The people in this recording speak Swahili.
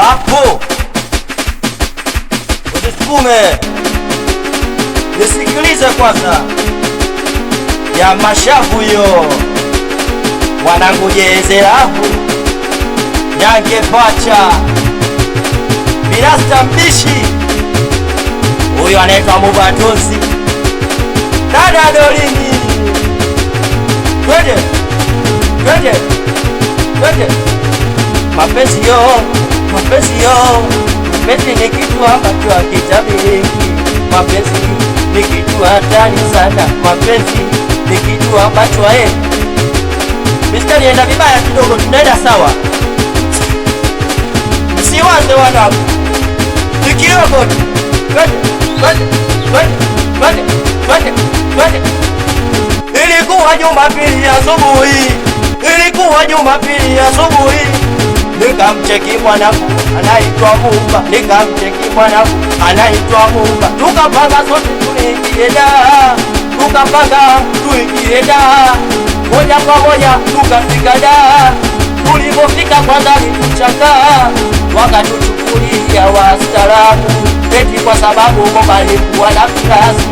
hapo, usisukume, nisikilize kwanza. Ya mashavu yo wanangu, jezerahu Nyange pacha Birasta mbishi, huyo anaitwa Mubatozi, dada Dolingi, twende twende twende. Mapenzi yo, mapenzi yo, mapenzi ni kitu ambacho hakitabiriki. Mapenzi ni kitu hatari sana, mapenzi ni kitu ambacho mistari enda vibaya kidogo, tunaenda sawa. Msiwaze wanangu, nikirogo tu, twende twende twende twende twende. Ilikuwa Jumapili asubuhi, ilikuwa Jumapili asubuhi, nikamcheki mwanangu anaitwa Muba, nikamcheki mwanangu anaitwa Muba. Tukapanga sote tuingie daa, tukapanga tuingie daa, moja kwa moja tukafika daa. Tulipofika kwanza alituchaka, wakatuchukulia wastaarabu, eti kwa sababu Muba alikuwa na klasi.